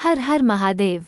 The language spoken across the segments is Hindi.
हर हर महादेव।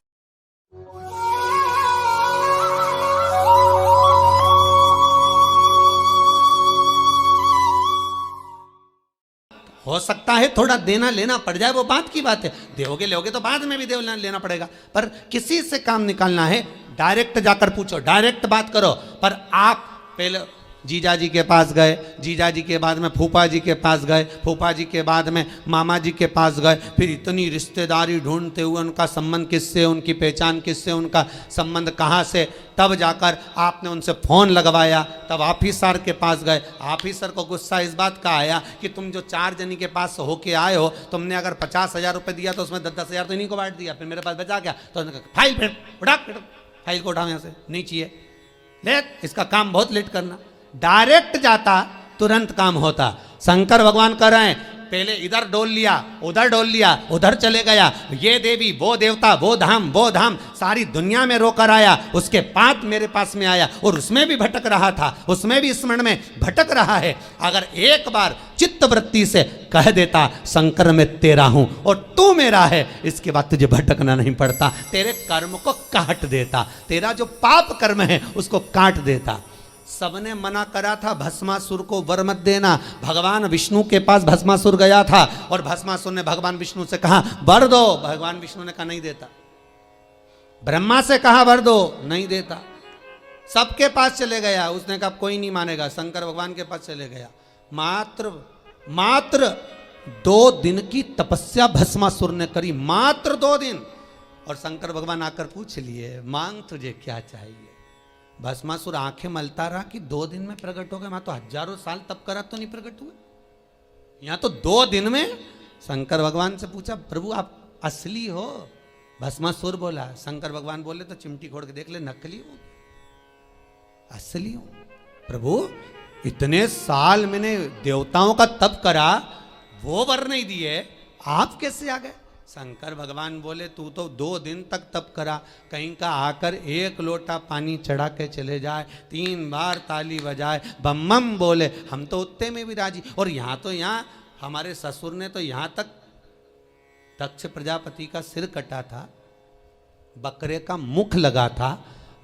हो सकता है थोड़ा देना लेना पड़ जाए, वो बात की बात है। दोगे लोगे तो बाद में भी लेना पड़ेगा, पर किसी से काम निकालना है डायरेक्ट जाकर पूछो, डायरेक्ट बात करो। पर आप पहले जीजा जी के पास गए, जीजा जी के बाद में फूफा जी के पास गए, फूफा जी के बाद में मामा जी के पास गए, फिर इतनी रिश्तेदारी ढूंढते हुए उनका संबंध किससे, उनकी पहचान किससे, उनका संबंध कहाँ से, तब जाकर आपने उनसे फ़ोन लगवाया, तब ऑफिसर के पास गए। ऑफिसर को गुस्सा इस बात का आया कि तुम जो 4 जनी के पास होके आए हो, तुमने अगर 50,000 रुपये दिया तो उसमें 10,000 तो इन्हीं को बांट दिया, फिर मेरे पास बचा क्या? तो उन्होंने कहा फाइल उठा, फाइल को उठाओ यहाँ से, नहीं चाहिए, लेट इसका काम बहुत लेट करना। डायरेक्ट जाता तुरंत काम होता। शंकर भगवान कह रहे हैं पहले इधर डोल लिया, उधर डोल लिया, उधर चले गया, ये देवी वो देवता वो धाम सारी दुनिया में रोकर आया, उसके बाद मेरे पास में आया और उसमें भी भटक रहा था, उसमें भी स्मरण में भटक रहा है। अगर एक बार चित्त वृत्ति से कह देता शंकर मैं तेरा हूं और तू मेरा है, इसके बाद तुझे भटकना नहीं पड़ता, तेरे कर्म को काट देता, तेरा जो पाप कर्म है उसको काट देता। सबने मना करा था भस्मासुर को वर मत देना। भगवान विष्णु के पास भस्मासुर गया था और भस्मासुर ने भगवान विष्णु से कहा वर दो, भगवान विष्णु ने कहा नहीं देता। ब्रह्मा से कहा वर दो, नहीं देता। सबके पास चले गया, उसने कहा कोई नहीं मानेगा, शंकर भगवान के पास चले गया। मात्र 2 दिन की तपस्या भस्मासुर ने करी, मात्र 2 दिन। और शंकर भगवान आकर पूछ लिए मांग तुझे क्या चाहिए। भस्मासुर आंखें मलता रहा कि 2 दिन में प्रकट हो गए, मैं तो हजारों साल तप करा तो नहीं प्रकट हुए, यहां तो 2 दिन में। शंकर भगवान से पूछा प्रभु आप असली हो? भस्मासुर बोला। शंकर भगवान बोले तो चिमटी खोड़ के देख ले, नकली हो असली हो? प्रभु इतने साल मैंने देवताओं का तप करा, वो वर नहीं दिए, आप कैसे आ गए? शंकर भगवान बोले तू तो 2 दिन तक तप करा, कहीं का आकर 1 लोटा पानी चढ़ा के चले जाए, 3 बार ताली बजाए, बम बम बोले, हम तो उतने में भी राजी। और यहाँ हमारे ससुर ने तो यहाँ तक दक्ष प्रजापति का सिर कटा था, बकरे का मुख लगा था।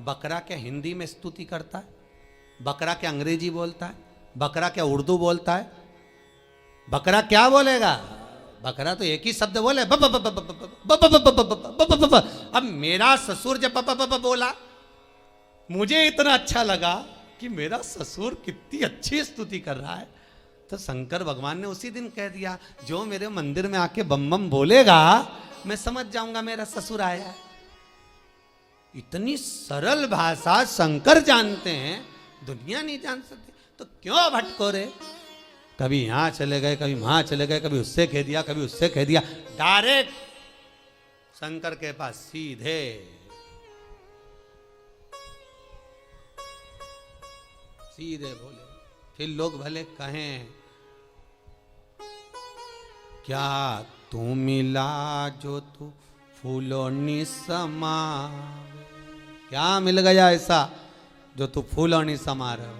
बकरा क्या हिंदी में स्तुति करता है? बकरा क्या अंग्रेजी बोलता है? बकरा क्या उर्दू बोलता है? बकरा क्या बोलेगा? बकरा तो एक ही शब्द बोले ब ब ब ब ब ब ब ब ब ब। अब मेरा ससुर जब ब ब ब ब बोला, मुझे इतना अच्छा लगा कि मेरा ससुर कितनी अच्छी स्तुति कर रहा है, तो शंकर भगवान ने उसी दिन कह दिया जो मेरे मंदिर में आके बम बम बोलेगा मैं समझ जाऊंगा मेरा ससुर आया है। इतनी सरल भाषा शंकर जानते हैं, दुनिया नहीं जान सकती, तो क्यों भटको रे? कभी यहां चले गए, कभी वहां चले गए, कभी उससे कह दिया, कभी उससे कह दिया। डायरेक्ट शंकर के पास सीधे। सीधे बोले। फिर लोग भले कहें क्या तू मिला जो तू फूलों नि समा, क्या मिल गया ऐसा जो तू फूलों नि समा रहे हो?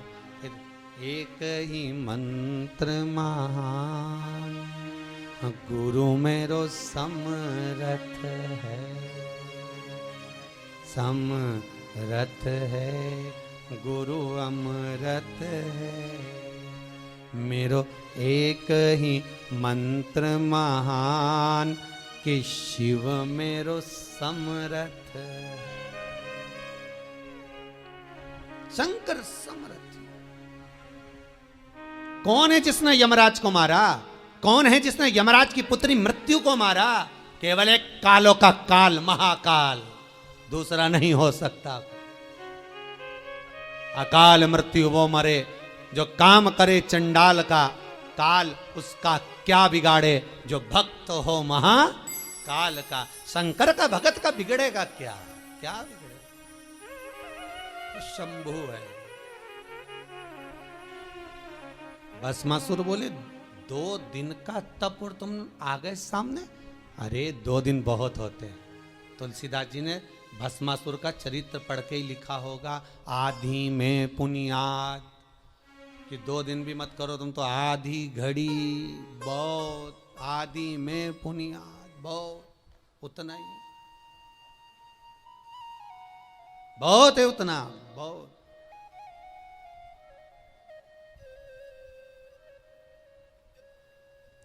एक ही मंत्र महान गुरु मेरो समरथ है, समरथ है गुरु अमरत है। मेरो एक ही मंत्र महान कि शिव मेरो समरथ है। शंकर समरथ। कौन है जिसने यमराज को मारा? कौन है जिसने यमराज की पुत्री मृत्यु को मारा? केवल एक कालों का काल, महाकाल, दूसरा नहीं हो सकता। अकाल मृत्यु वो मरे जो काम करे चंडाल का, काल उसका क्या बिगाड़े जो भक्त हो महाकाल का। शंकर का भगत का बिगड़ेगा क्या? क्या बिगड़ेगा? शंभु है। भस्मासुर बोले 2 दिन का तप और तुम आ गए सामने? अरे 2 दिन बहुत होते हैं। तुलसीदास जी ने भस्मासुर का चरित्र पढ़ के ही लिखा होगा, आधी में पुनियाद, कि 2 दिन भी मत करो तुम तो आधी घड़ी बहुत, आधी में पुनियाद बहुत, उतना ही। बहुत है उतना, बहुत।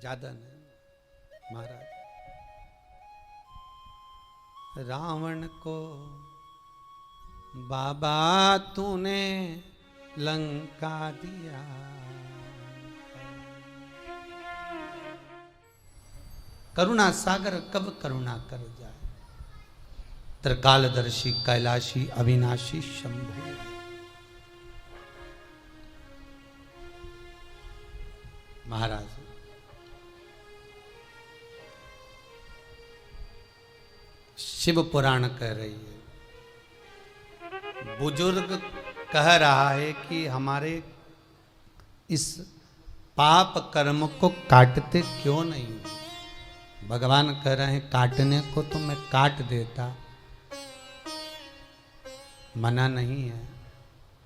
ज्यादा नहीं महाराज। रावण को बाबा तूने लंका दिया, करुणा सागर कब करुणा कर जाए, त्रिकालदर्शी कैलाशी अविनाशी शंभु। महाराज शिव पुराण कह रही है, बुजुर्ग कह रहा है कि हमारे इस पाप कर्म को काटते क्यों नहीं। भगवान कह रहे हैं काटने को तो मैं काट देता, मना नहीं है,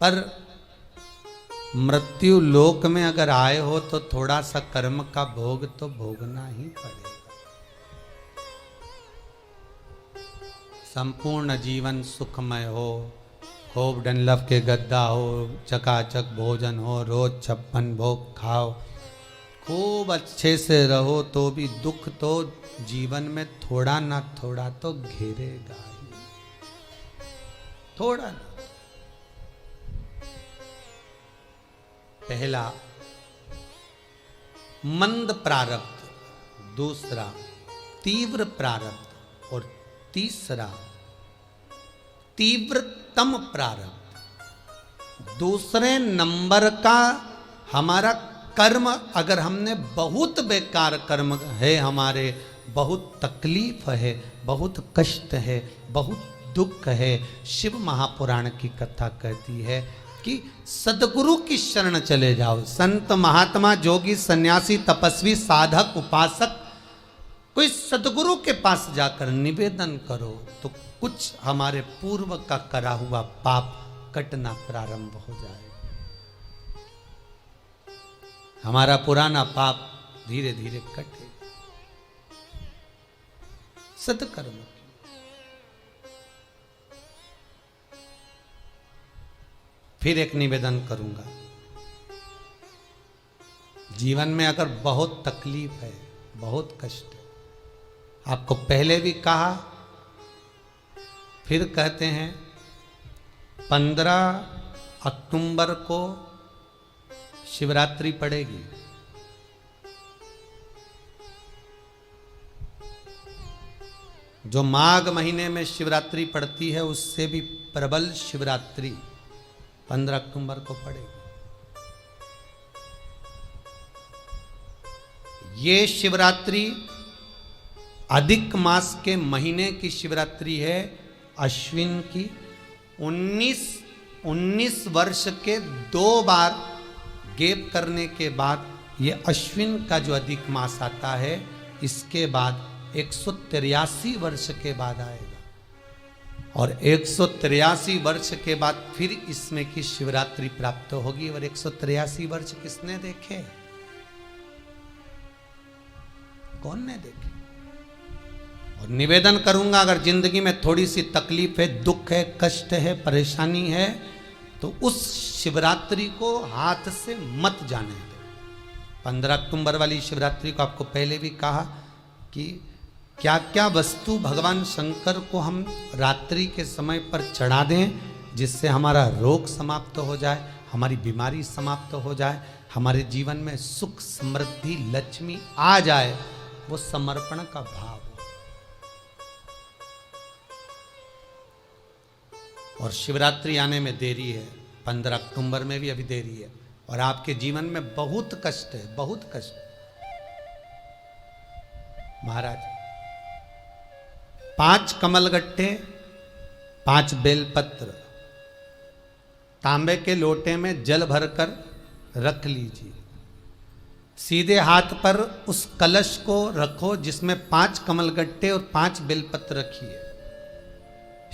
पर मृत्यु लोक में अगर आए हो तो थोड़ा सा कर्म का भोग तो भोगना ही पड़ेगा। संपूर्ण जीवन सुखमय हो, खूब डनलफ के गद्दा हो, चकाचक भोजन हो, रोज 56 भोग खाओ, खूब अच्छे से रहो, तो भी दुख तो जीवन में थोड़ा ना थोड़ा तो घेरेगा ही, थोड़ा ना। पहला मंद प्रारब्ध, दूसरा तीव्र प्रारब्ध और तीसरा तीव्रतम प्रारब्ध। दूसरे नंबर का हमारा कर्म, अगर हमने बहुत बेकार कर्म है, हमारे बहुत तकलीफ है, बहुत कष्ट है, बहुत दुख है, शिव महापुराण की कथा कहती है कि सदगुरु की शरण चले जाओ। संत महात्मा जोगी सन्यासी तपस्वी साधक उपासक कोई सदगुरु के पास जाकर निवेदन करो तो कुछ हमारे पूर्व का करा हुआ पाप कटना प्रारंभ हो जाए। हमारा पुराना पाप धीरे धीरे कटे। सत्कर्म फिर एक निवेदन करूंगा, जीवन में अगर बहुत तकलीफ है, बहुत कष्ट है, आपको पहले भी कहा फिर कहते हैं, 15 अक्टूबर को शिवरात्रि पड़ेगी। जो माघ महीने में शिवरात्रि पड़ती है उससे भी प्रबल शिवरात्रि 15 अक्टूबर को पड़ेगी। ये शिवरात्रि अधिक मास के महीने की शिवरात्रि है, अश्विन की। 19 वर्ष के 2 बार गैप करने के बाद ये अश्विन का जो अधिक मास आता है, इसके बाद 183 वर्ष के बाद आएगा, और 183 वर्ष के बाद फिर इसमें की शिवरात्रि प्राप्त होगी। और 183 वर्ष किसने देखे? कौन ने देखे? और निवेदन करूंगा, अगर जिंदगी में थोड़ी सी तकलीफ है, दुख है, कष्ट है, परेशानी है, तो उस शिवरात्रि को हाथ से मत जाने दो। 15 अक्टूबर वाली शिवरात्रि को आपको पहले भी कहा कि क्या क्या वस्तु भगवान शंकर को हम रात्रि के समय पर चढ़ा दें, जिससे हमारा रोग समाप्त हो जाए, हमारी बीमारी समाप्त हो जाए, हमारे जीवन में सुख समृद्धि लक्ष्मी आ जाए। वो समर्पण का भाव हो। और शिवरात्रि आने में देरी है, 15 अक्टूबर में भी अभी देरी है, और आपके जीवन में बहुत कष्ट है, बहुत कष्ट। महाराज 5 कमलगट्टे, 5 बेलपत्र तांबे के लोटे में जल भरकर रख लीजिए। सीधे हाथ पर उस कलश को रखो जिसमें 5 कमलगट्टे और 5 बेलपत्र रखिए।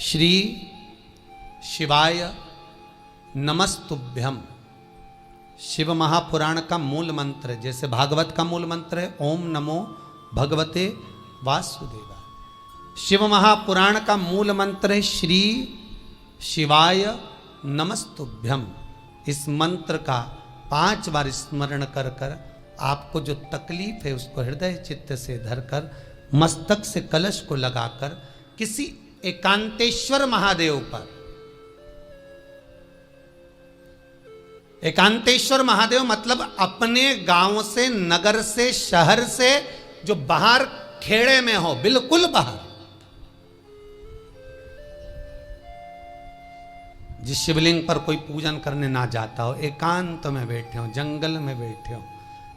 श्री शिवाय नमस्तुभ्यम शिव महापुराण का मूल मंत्र है, जैसे भागवत का मूल मंत्र है ओम नमो भगवते वासुदेवाय। शिव महापुराण का मूल मंत्र है श्री शिवाय नमस्तुभ्यम, इस मंत्र का 5 बार स्मरण कर कर आपको जो तकलीफ है उसको हृदय चित्त से धरकर मस्तक से कलश को लगाकर किसी एकांतेश्वर महादेव पर, एकांतेश्वर महादेव मतलब अपने गांव से, नगर से, शहर से जो बाहर खेड़े में हो, बिल्कुल बाहर, जिस शिवलिंग पर कोई पूजन करने ना जाता हो, एकांत में बैठे हो, जंगल में बैठे हो,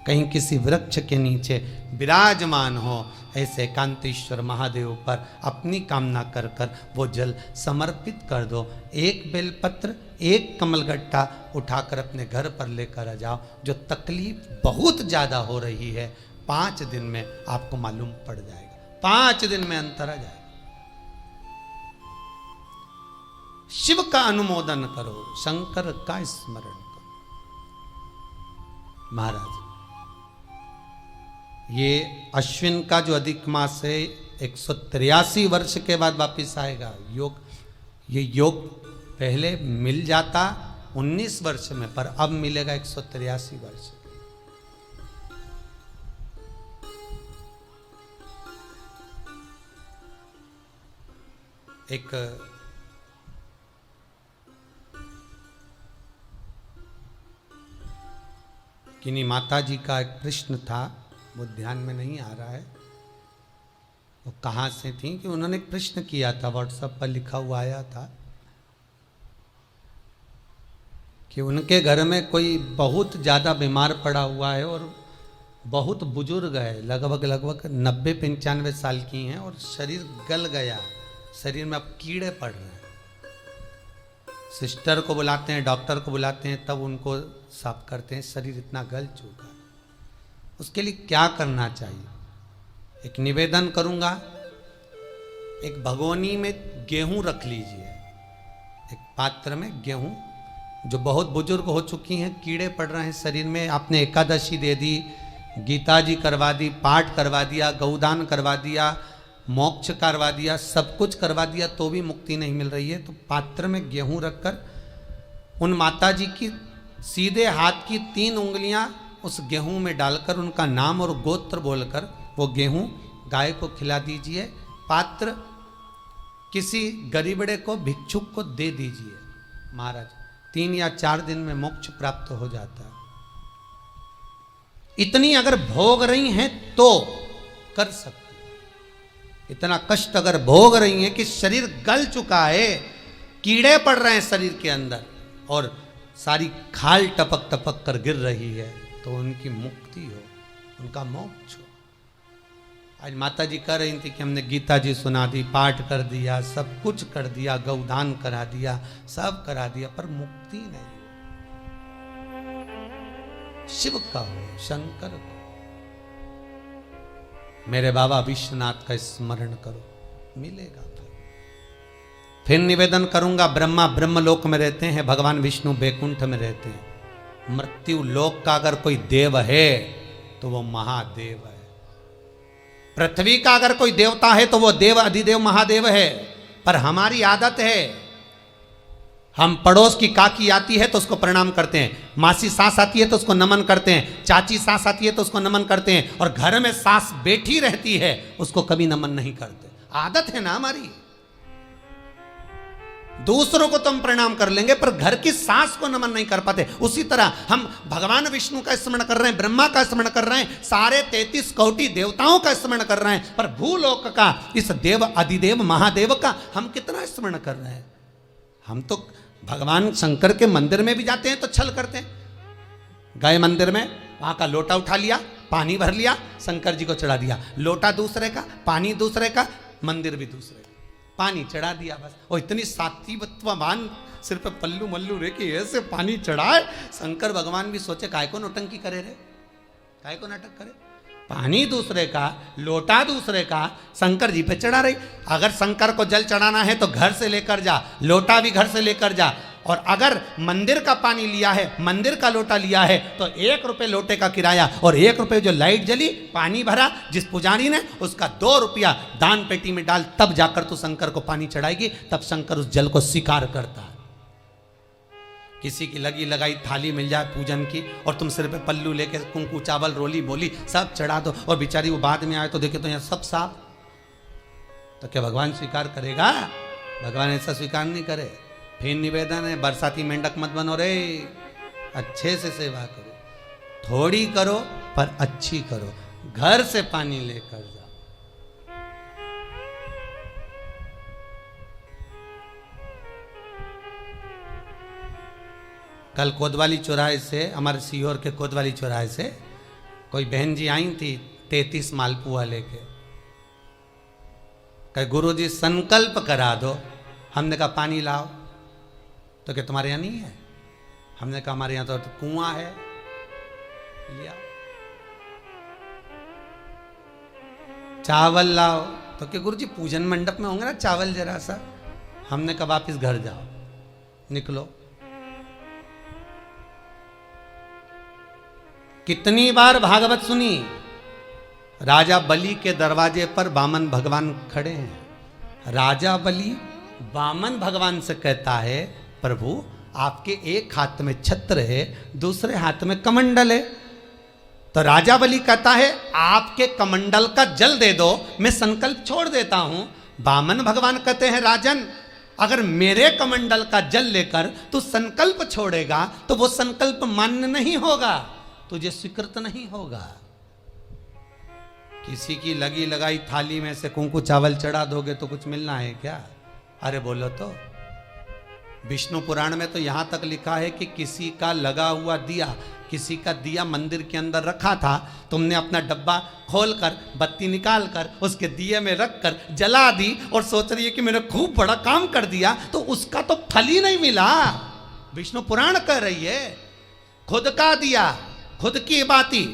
कहीं किसी वृक्ष के नीचे विराजमान हो, ऐसे एकांतेश्वर महादेव पर अपनी कामना कर कर वो जल समर्पित कर दो। एक बेलपत्र, एक कमलगट्टा उठाकर अपने घर पर लेकर आ जाओ। जो तकलीफ बहुत ज़्यादा हो रही है 5 दिन में आपको मालूम पड़ जाएगा, 5 दिन में अंतर आ जाएगा। शिव का अनुमोदन करो, शंकर का स्मरण करो। महाराज, ये अश्विन का जो अधिक मास है 183 वर्ष के बाद वापिस आएगा। योग, ये योग पहले मिल जाता 19 वर्ष में, पर अब मिलेगा 183 वर्ष। एक किन्हीं माता जी का एक प्रश्न था, वो ध्यान में नहीं आ रहा है वो कहाँ से थी, कि उन्होंने एक प्रश्न किया था, व्हाट्सएप पर लिखा हुआ आया था कि उनके घर में कोई बहुत ज़्यादा बीमार पड़ा हुआ है और बहुत बुजुर्ग है, लगभग 90-95 साल की हैं और शरीर गल गया, शरीर में अब कीड़े पड़ रहे हैं। सिस्टर को बुलाते हैं, डॉक्टर को बुलाते हैं, तब उनको साफ करते हैं, शरीर इतना गल चुका है। उसके लिए क्या करना चाहिए? एक निवेदन करूंगा, एक भगोनी में गेहूं रख लीजिए, एक पात्र में गेहूं, जो बहुत बुजुर्ग हो चुकी हैं, कीड़े पड़ रहे हैं शरीर में, आपने एकादशी दे दी, गीता जी करवा दी, पाठ करवा दिया, गौदान करवा दिया, मोक्ष करवा दिया, सब कुछ करवा दिया, तो भी मुक्ति नहीं मिल रही है, तो पात्र में गेहूं रखकर उन माता जी की सीधे हाथ की 3 उंगलियां उस गेहूं में डालकर उनका नाम और गोत्र बोलकर वो गेहूं गाय को खिला दीजिए। पात्र किसी गरीबड़े को, भिक्षुक को दे दीजिए। महाराज, 3 या 4 दिन में मोक्ष प्राप्त हो जाता है। इतनी अगर भोग रही हैं तो कर सकते, इतना कष्ट अगर भोग रही हैं कि शरीर गल चुका है, कीड़े पड़ रहे हैं शरीर के अंदर और सारी खाल टपक टपक कर गिर रही है, तो उनकी मुक्ति हो, उनका मोक्ष हो। आज माता जी कह रही थी कि हमने गीता जी सुना दी, पाठ कर दिया, सब कुछ कर दिया, गौदान करा दिया, सब करा दिया, पर मुक्ति नहीं हो। शिव का हो, शंकर को, मेरे बाबा विश्वनाथ का स्मरण करो, मिलेगा। फिर निवेदन करूंगा, ब्रह्मा ब्रह्मलोक में रहते हैं, भगवान विष्णु बैकुंठ में रहते हैं। मृत्यु लोक का अगर कोई देव है तो वो महादेव है। पृथ्वी का अगर कोई देवता है तो वो देव अधिदेव महादेव है। पर हमारी आदत है, हम पड़ोस की काकी आती है तो उसको प्रणाम करते हैं, मासी सास आती है तो उसको नमन करते हैं, चाची सास आती है तो उसको नमन करते हैं, और घर में सास बैठी रहती है उसको कभी नमन नहीं करते। आदत है ना हमारी। दूसरों को तो हम प्रणाम कर लेंगे पर घर की सास को नमन नहीं कर पाते। उसी तरह हम भगवान विष्णु का स्मरण कर रहे हैं, ब्रह्मा का स्मरण कर रहे हैं, सारे 33 कोटि देवताओं का स्मरण कर रहे हैं, पर भूलोक का इस देव अधिदेव महादेव का हम कितना स्मरण कर रहे हैं। हम तो भगवान शंकर के मंदिर में भी जाते हैं तो छल करते हैं। गए मंदिर में, वहां का लोटा उठा लिया, पानी भर लिया, शंकर जी को चढ़ा दिया, लोटा दूसरे का, पानी दूसरे का, मंदिर भी दूसरे का, पानी चढ़ा दिया बस। और इतनी सात्वित्ववान सिर पे पल्लू मल्लू रे कि ऐसे पानी चढ़ाए। शंकर भगवान भी सोचे काय को नौटंकी करे रे, काय को नाटक करे। पानी दूसरे का, लोटा दूसरे का, शंकर जी पे चढ़ा रही। अगर शंकर को जल चढ़ाना है तो घर से लेकर जा, लोटा भी घर से लेकर जा, और अगर मंदिर का पानी लिया है, मंदिर का लोटा लिया है, तो 1 रुपये लोटे का किराया और 1 रुपये जो लाइट जली, पानी भरा जिस पुजारी ने, उसका 2 रुपया दान पेटी में डाल, तब जाकर तू शंकर को पानी चढ़ाएगी, तब शंकर उस जल को स्वीकार करता है। किसी की लगी लगाई थाली मिल जाए पूजन की और तुम सिर पे पल्लू लेके कुंकू चावल रोली बोली सब चढ़ा दो और बेचारी वो बाद में आए तो देखे तो यहाँ सब साफ, तो क्या भगवान स्वीकार करेगा? भगवान ऐसा स्वीकार नहीं करे। फिर निवेदन है, बरसाती मेंढक मत बनो रे, अच्छे से सेवा करो, थोड़ी करो पर अच्छी करो, घर से पानी लेकर जाओ। कल कोतवाली चौराहे से, हमारे सीहोर के कोतवाली चौराहे से कोई बहन जी आई थी 33 मालपुआ लेके, कहे गुरुजी संकल्प करा दो। हमने कहा पानी लाओ, तो क्या तुम्हारे यहाँ नहीं है? हमने कहा हमारे यहाँ तो कुआं है, लिया। चावल लाओ, तो क्या गुरुजी पूजन मंडप में होंगे ना चावल जरा सा। हमने कहा वापिस घर जाओ, निकलो। कितनी बार भागवत सुनी? राजा बलि के दरवाजे पर वामन भगवान खड़े हैं। राजा बलि वामन भगवान से कहता है, प्रभु आपके एक हाथ में छत्र है, दूसरे हाथ में कमंडल है। तो राजा बलि कहता है आपके कमंडल का जल दे दो, मैं संकल्प छोड़ देता हूं। वामन भगवान कहते हैं राजन, अगर मेरे कमंडल का जल लेकर तू संकल्प छोड़ेगा तो वो संकल्प मान्य नहीं होगा, तुझे स्वीकृत नहीं होगा। किसी की लगी लगाई थाली में से कुंकू चावल चढ़ा दोगे तो कुछ मिलना है क्या? अरे बोलो तो। विष्णु पुराण में तो यहां तक लिखा है कि किसी का लगा हुआ दिया, किसी का दिया मंदिर के अंदर रखा था, तुमने अपना डब्बा खोलकर बत्ती निकालकर उसके दिए में रखकर जला दी और सोच रही है कि मैंने खूब बड़ा काम कर दिया, तो उसका तो फल ही नहीं मिला। विष्णु पुराण कह रही है खुद का दिया, खुद की बाती,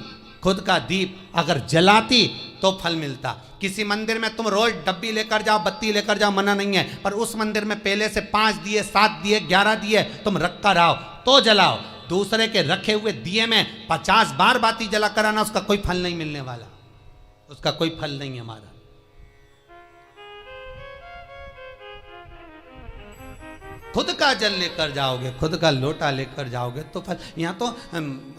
खुद का दीप अगर जलाती तो फल मिलता। किसी मंदिर में तुम रोज डब्बी लेकर जाओ, बत्ती लेकर जाओ, मना नहीं है, पर उस मंदिर में पहले से 5 दिए, 7 दिए, 11 दिए तुम रख कर आओ तो जलाओ। दूसरे के रखे हुए दिए में 50 बार बाती जला कर आना, उसका कोई फल नहीं मिलने वाला, उसका कोई फल नहीं है हमारा। खुद का जल लेकर जाओगे, खुद का लोटा लेकर जाओगे तो फल। यहाँ तो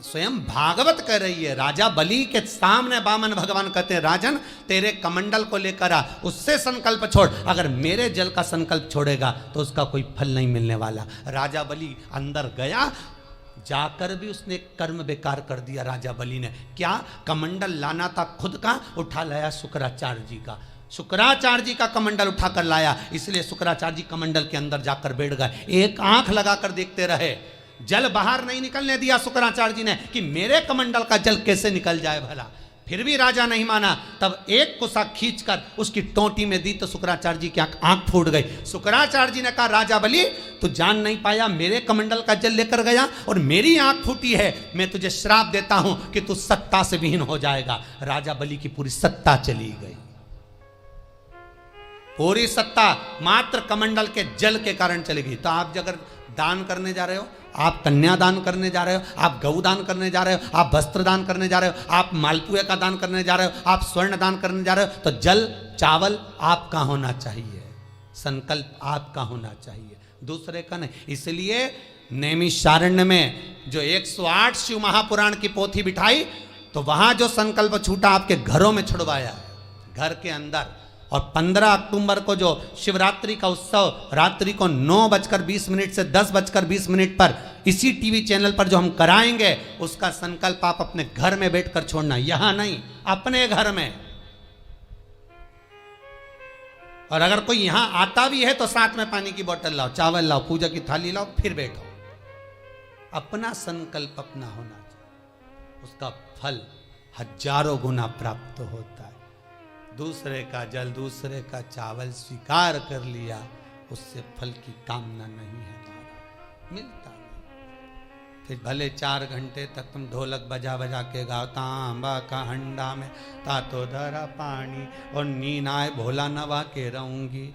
स्वयं भागवत कह रही है, राजा बलि के सामने वामन भगवान कहते हैं राजन तेरे कमंडल को लेकर आ, उससे संकल्प छोड़, अगर मेरे जल का संकल्प छोड़ेगा तो उसका कोई फल नहीं मिलने वाला। राजा बलि अंदर गया, जाकर भी उसने कर्म बेकार कर दिया। राजा बलि ने क्या, कमंडल लाना था खुद का, उठा लाया शुक्राचार्य जी का। शुक्राचार्य जी का कमंडल उठाकर लाया, इसलिए शुक्राचार्य जी कमंडल के अंदर जाकर बैठ गए, एक आंख लगाकर देखते रहे। जल बाहर नहीं निकलने दिया शुक्राचार्य जी ने कि मेरे कमंडल का जल कैसे निकल जाए भला। फिर भी राजा नहीं माना, तब एक कुसा खींचकर उसकी टोंटी में दी तो शुक्राचार्य जी की आंख फूट गई। शुक्राचार्य जी ने कहा राजा बलि तू जान नहीं पाया, मेरे कमंडल का जल लेकर गया और मेरी आंख फूटी है, मैं तुझे श्राप देता हूं कि तू सत्ता से विहीन हो जाएगा। राजा बलि की पूरी सत्ता चली गई, पूरी सत्ता मात्र कमंडल के जल के कारण चलेगी। तो आप अगर दान करने जा रहे हो, आप कन्या दान करने जा रहे हो, आप गौ दान करने जा रहे हो, आप वस्त्र दान करने जा रहे हो, आप मालपुए का दान करने जा रहे हो, आप स्वर्ण दान करने जा रहे हो, तो जल चावल आपका होना चाहिए, संकल्प आपका होना चाहिए, दूसरे का नहीं। इसलिए नैमिषारण्य में जो 108 शिव महापुराण की पोथी बिठाई, तो वहां जो संकल्प छूटा आपके घरों में छुड़वाया है, घर के अंदर। और 15 अक्टूबर को जो शिवरात्रि का उत्सव रात्रि को 9:20 से 10:20 पर इसी टीवी चैनल पर जो हम कराएंगे, उसका संकल्प आप अपने घर में बैठकर छोड़ना, यहां नहीं, अपने घर में। और अगर कोई यहां आता भी है तो साथ में पानी की बोतल लाओ, चावल लाओ, पूजा की थाली लाओ, फिर बैठो। अपना संकल्प अपना होना चाहिए, उसका फल हजारों गुना प्राप्त होता है। दूसरे का जल, दूसरे का चावल स्वीकार कर लिया, उससे फल की कामना नहीं है, हमारा मिलता नहीं। फिर भले 4 घंटे तक तुम ढोलक बजा बजा के गाओ, तांबा का हंडा में तातो धरा पानी और नींद आए भोला नवा के रहूंगी,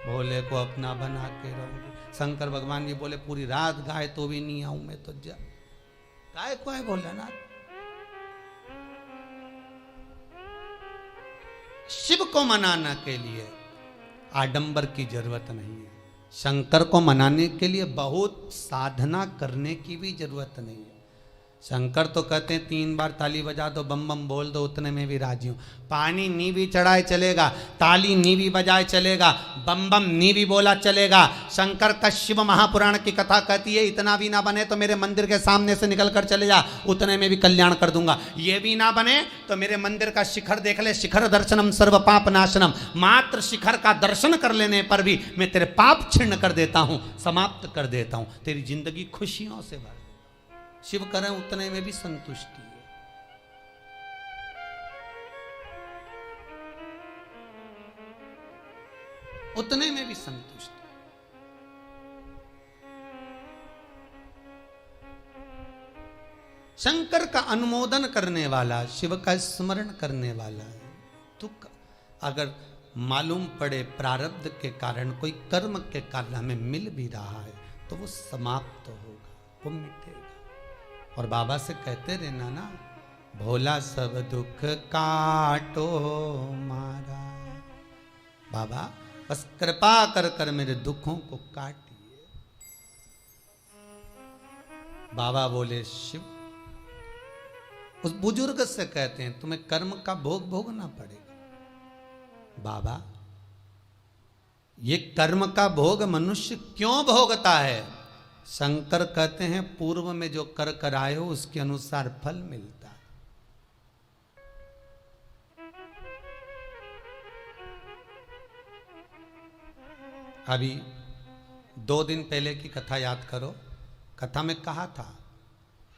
भोले को अपना बना के रहूंगी। शंकर भगवान जी बोले पूरी रात गाय तो भी नहीं आऊं मैं तो जा। गाय को है भोलेनाथ। शिव को मनाने के लिए आडंबर की जरूरत नहीं है। शंकर को मनाने के लिए बहुत साधना करने की भी जरूरत नहीं है। शंकर तो कहते हैं 3 बार ताली बजा दो, बम बम बोल दो, उतने में भी राजी हूं। पानी नी भी चढ़ाए चलेगा, ताली नी भी बजाए चलेगा, बम बम नी भी बोला चलेगा। शंकर का शिव महापुराण की कथा कहती है इतना भी ना बने तो मेरे मंदिर के सामने से निकल कर चले जा, उतने में भी कल्याण कर दूंगा। ये भी ना बने तो मेरे मंदिर का शिखर देख ले, शिखर दर्शनम सर्व पाप नाशनम। मात्र शिखर का दर्शन कर लेने पर भी मैं तेरे पाप छिन्न कर देता हूं, समाप्त कर देता हूं, तेरी जिंदगी खुशियों से भर। शिव करें उतने में भी संतुष्टि है। उतने में भी संतुष्टि। शंकर का अनुमोदन करने वाला, शिव का स्मरण करने वाला है। तो अगर मालूम पड़े प्रारब्ध के कारण कोई कर्म के कारण हमें मिल भी रहा है तो वो समाप्त होगा, वो मिटेगा। और बाबा से कहते रहना ना, भोला सब दुख काटो मारा। बाबा बस कृपा कर कर मेरे दुखों को काटिए। बाबा बोले शिव उस बुजुर्ग से कहते हैं तुम्हें कर्म का भोग भोगना पड़ेगा। बाबा ये कर्म का भोग मनुष्य क्यों भोगता है? शंकर कहते हैं पूर्व में जो कर कर आए हो उसके अनुसार फल मिलता है। अभी 2 दिन पहले की कथा याद करो। कथा में कहा था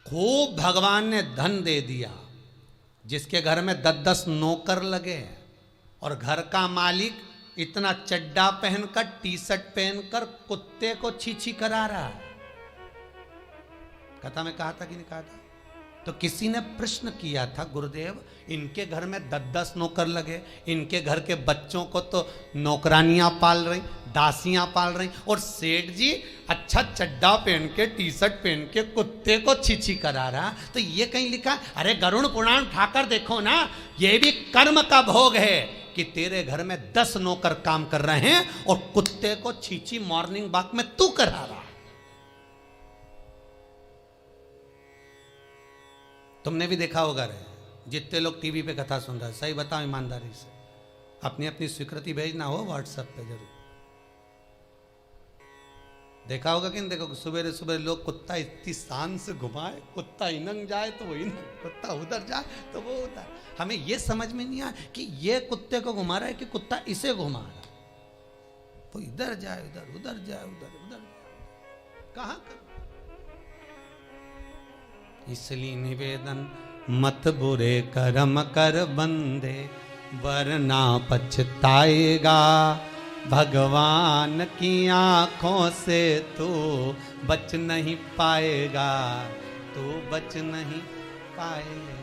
खूब भगवान ने धन दे दिया, जिसके घर में 10-10 नौकर लगे और घर का मालिक इतना चड्डा पहनकर टी शर्ट पहनकर कुत्ते को छी करा रहा है। कथा में कहा था कि नहीं कहा था? तो किसी ने प्रश्न किया था गुरुदेव इनके घर में 10-10 नौकर लगे, इनके घर के बच्चों को तो नौकरानियां पाल रही, दासियां पाल रही, और सेठ जी अच्छा चड्डा पहन के टी शर्ट पहन के कुत्ते को छी करा रहा। तो ये कहीं लिखा, अरे गरुड़ पुराण उठाकर देखो ना, ये भी कर्म का भोग है कि तेरे घर में 10 नौकर काम कर रहे हैं और कुत्ते को छी मॉर्निंग वॉक में तू करा रहा। तुमने भी देखा होगा रे, जितने लोग टीवी पे कथा सुन रहे हैं, सही बताओ ईमानदारी से, अपनी अपनी स्वीकृति भेजना हो व्हाट्सएप पे जरूर। देखा होगा कि नहीं देखो, सुबह सुबह लोग कुत्ता इतनी शान से घुमाए, कुत्ता इनंग जाए तो वो इनंग, कुत्ता उधर जाए तो वो उधर। हमें ये समझ में नहीं आया कि ये कुत्ते को घुमा रहा है कि कुत्ता इसे घुमा रहा है। वो इधर जाए उधर, उधर जाए उधर, उधर जाए, कहां कर। इसलिए निवेदन मत बुरे कर्म कर बंदे, वरना पछताएगा। भगवान की आंखों से तू बच नहीं पाएगा, तू बच नहीं पाएगा।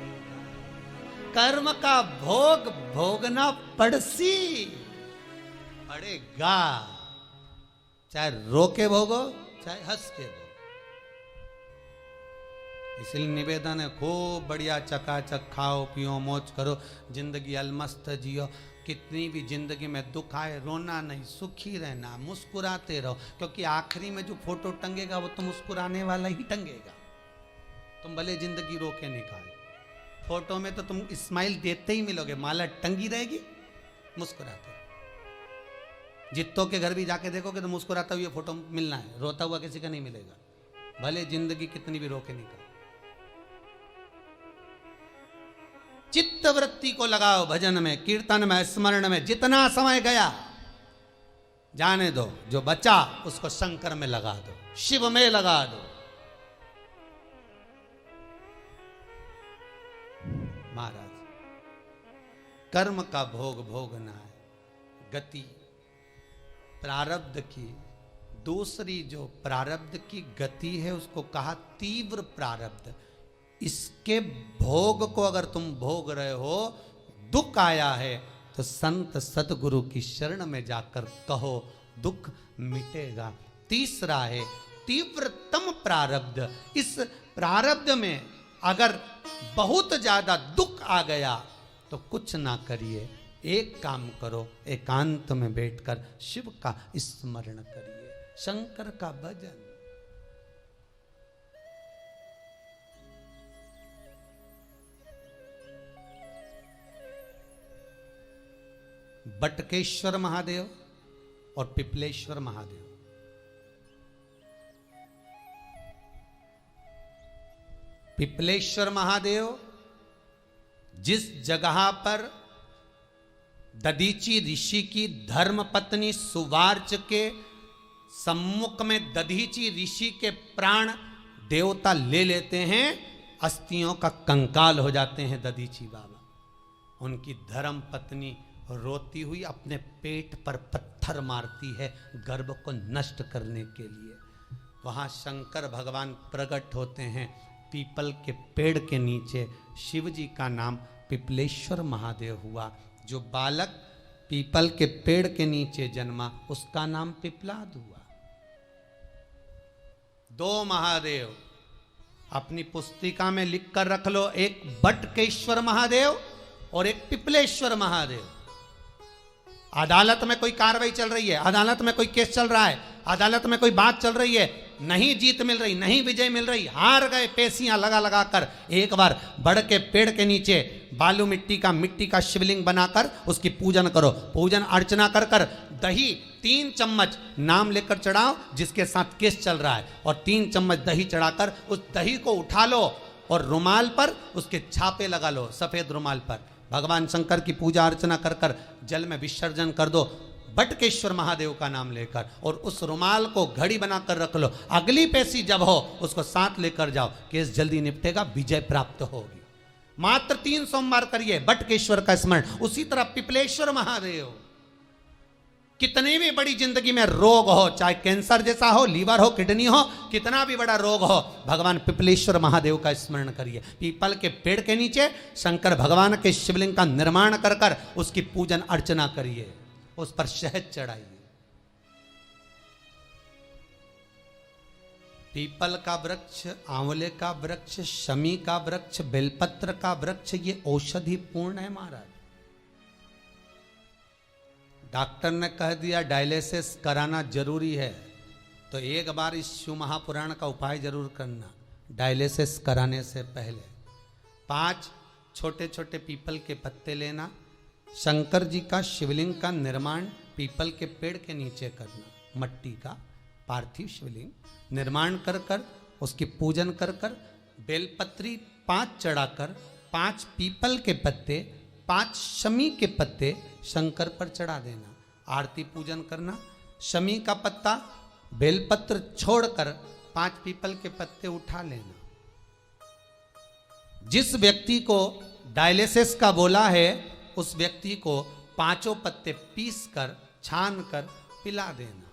कर्म का भोग भोगना पड़सी पड़ेगा, चाहे रो के भोगो चाहे हंस के भोगो। इसलिए निवेदन है खूब बढ़िया चकाचक खाओ पियो मौज करो, जिंदगी अलमस्त जियो। कितनी भी जिंदगी में दुख आए रोना नहीं, सुखी रहना, मुस्कुराते रहो, क्योंकि आखिरी में जो फोटो टंगेगा वो तो मुस्कुराने वाला ही टंगेगा। तुम भले जिंदगी रो के निकालो, फोटो में तो तुम स्माइल देते ही मिलोगे, माला टंगी रहेगी मुस्कुराते। जित्तों के घर भी जाके देखोगे तो मुस्कुराता हुआ फोटो मिलना है, रोता हुआ किसी का नहीं मिलेगा, भले जिंदगी कितनी भी रो के निकालो। चित्त वृत्ति को लगाओ भजन में, कीर्तन में, स्मरण में। जितना समय गया जाने दो, जो बचा उसको शंकर में लगा दो, शिव में लगा दो। महाराज कर्म का भोग भोगना है, गति प्रारब्ध की। दूसरी जो प्रारब्ध की गति है उसको कहा तीव्र प्रारब्ध। इसके भोग को अगर तुम भोग रहे हो, दुख आया है तो संत सतगुरु की शरण में जाकर कहो दुख मिटेगा। तीसरा है तीव्रतम प्रारब्ध। इस प्रारब्ध में अगर बहुत ज्यादा दुख आ गया तो कुछ ना करिए, एक काम करो, एकांत में बैठकर शिव का स्मरण करिए, शंकर का भजन। बटकेश्वर महादेव और पिपलेश्वर महादेव, पिपलेश्वर महादेव जिस जगह पर दधीची ऋषि की धर्म पत्नी सुवार्च के सम्मुख में दधीची ऋषि के प्राण देवता ले लेते हैं, अस्थियों का कंकाल हो जाते हैं दधीची बाबा। उनकी धर्म पत्नी रोती हुई अपने पेट पर पत्थर मारती है गर्भ को नष्ट करने के लिए। वहां शंकर भगवान प्रकट होते हैं पीपल के पेड़ के नीचे। शिव जी का नाम पिपलेश्वर महादेव हुआ। जो बालक पीपल के पेड़ के नीचे जन्मा उसका नाम पिपलाद हुआ। दो महादेव अपनी पुस्तिका में लिख कर रख लो, एक बटकेश्वर महादेव और एक पिपलेश्वर महादेव। अदालत में कोई कार्रवाई चल रही है, अदालत में कोई केस चल रहा है, अदालत में कोई बात चल रही है, नहीं जीत मिल रही, नहीं विजय मिल रही, हार गए, पेशियां लगा लगा कर एक बार बड़ के पेड़ के नीचे बालू मिट्टी का शिवलिंग बनाकर उसकी पूजन करो। पूजन अर्चना कर कर दही 3 चम्मच नाम लेकर चढ़ाओ जिसके साथ केस चल रहा है, और 3 चम्मच दही चढ़ाकर उस दही को उठा लो और रुमाल पर उसके छापे लगा लो, सफेद रुमाल पर भगवान शंकर की पूजा अर्चना कर कर जल में विसर्जन कर दो बटकेश्वर महादेव का नाम लेकर, और उस रुमाल को घड़ी बनाकर रख लो। अगली पेशी जब हो उसको साथ लेकर जाओ, केस जल्दी निपटेगा, विजय प्राप्त होगी। मात्र 3 सोमवार करिए बटकेश्वर का स्मरण। उसी तरह पिपलेश्वर महादेव, कितनी भी बड़ी जिंदगी में रोग हो, चाहे कैंसर जैसा हो, लीवर हो, किडनी हो, कितना भी बड़ा रोग हो, भगवान पिपलेश्वर महादेव का स्मरण करिए। पीपल के पेड़ के नीचे शंकर भगवान के शिवलिंग का निर्माण कर कर उसकी पूजन अर्चना करिए, उस पर शहद चढ़ाइए। पीपल का वृक्ष, आंवले का वृक्ष, शमी का वृक्ष, बेलपत्र का वृक्ष, ये औषधि पूर्ण है महाराज। डॉक्टर ने कह दिया डायलिसिस कराना जरूरी है, तो एक बार इस शिव महापुराण का उपाय जरूर करना। डायलिसिस कराने से पहले 5 छोटे छोटे पीपल के पत्ते लेना, शंकर जी का शिवलिंग का निर्माण पीपल के पेड़ के नीचे करना, मट्टी का पार्थिव शिवलिंग निर्माण कर कर उसकी पूजन कर कर बेलपत्री 5 चढ़ाकर 5 पीपल के पत्ते 5 शमी के पत्ते शंकर पर चढ़ा देना, आरती पूजन करना। शमी का पत्ता बेलपत्र छोड़कर 5 पीपल के पत्ते उठा लेना। जिस व्यक्ति को डायलिसिस का बोला है उस व्यक्ति को 5 पत्ते पीस कर छान कर पिला देना।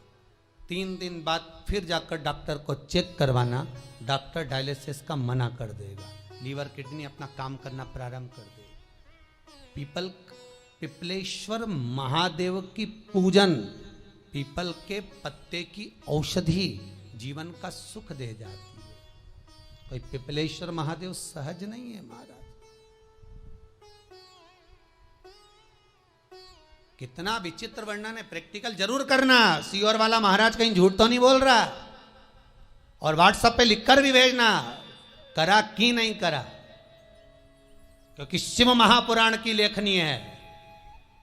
3 दिन बाद फिर जाकर डॉक्टर को चेक करवाना, डॉक्टर डायलिसिस का मना कर देगा, लीवर किडनी अपना काम करना प्रारंभ कर देगा। पिपलेश्वर महादेव की पूजन, पीपल के पत्ते की औषधि जीवन का सुख दे जाती है। कोई पिपलेश्वर महादेव सहज नहीं है महाराज। कितना विचित्र वर्णन है, प्रैक्टिकल जरूर करना। सीओर वाला महाराज कहीं झूठ तो नहीं बोल रहा, और व्हाट्सएप पे लिखकर भी भेजना करा कि नहीं करा, क्योंकि शिव महापुराण की लेखनी है।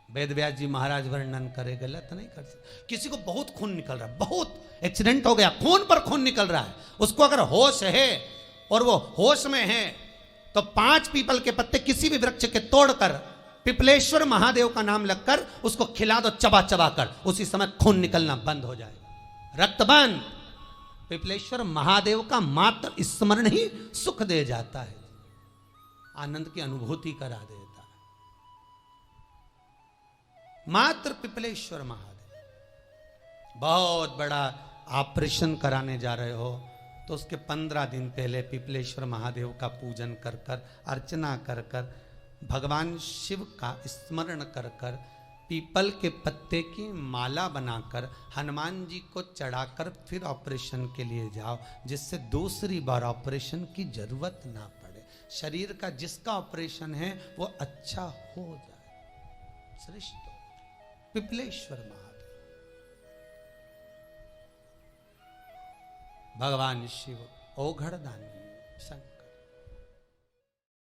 वेद व्यास जी महाराज वर्णन करे, गलत नहीं कर सकते। किसी को बहुत खून निकल रहा है, बहुत एक्सीडेंट हो गया, खून पर खून निकल रहा है, उसको अगर होश है और वो होश में है तो 5 पीपल के पत्ते किसी भी वृक्ष के तोड़कर पिपलेश्वर महादेव का नाम लगकर उसको खिला दो, चबा चबा कर, उसी समय खून निकलना बंद हो जाएगा, रक्त बंद। पिपलेश्वर महादेव का मात्र स्मरण ही सुख दे जाता है, आनंद की अनुभूति करा देता है। मात्र पिपलेश्वर महादेव। बहुत बड़ा ऑपरेशन कराने जा रहे हो तो उसके 15 दिन पहले पिपलेश्वर महादेव का पूजन कर कर, अर्चना कर कर, भगवान शिव का स्मरण कर कर पीपल के पत्ते की माला बनाकर हनुमान जी को चढ़ाकर फिर ऑपरेशन के लिए जाओ, जिससे दूसरी बार ऑपरेशन की जरूरत ना पड़े। शरीर का जिसका ऑपरेशन है वो अच्छा हो जाए। श्रेष्ठ पिपलेश्वर महादेव, भगवान शिव ओघड़दानी शंकर।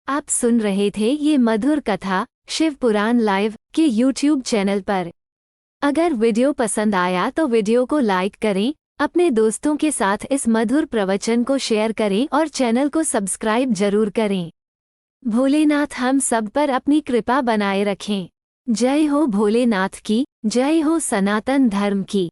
आप सुन रहे थे ये मधुर कथा शिव पुराण लाइव के YouTube चैनल पर। अगर वीडियो पसंद आया तो वीडियो को लाइक करें, अपने दोस्तों के साथ इस मधुर प्रवचन को शेयर करें और चैनल को सब्सक्राइब जरूर करें। भोलेनाथ हम सब पर अपनी कृपा बनाए रखें। जय हो भोलेनाथ की, जय हो सनातन धर्म की।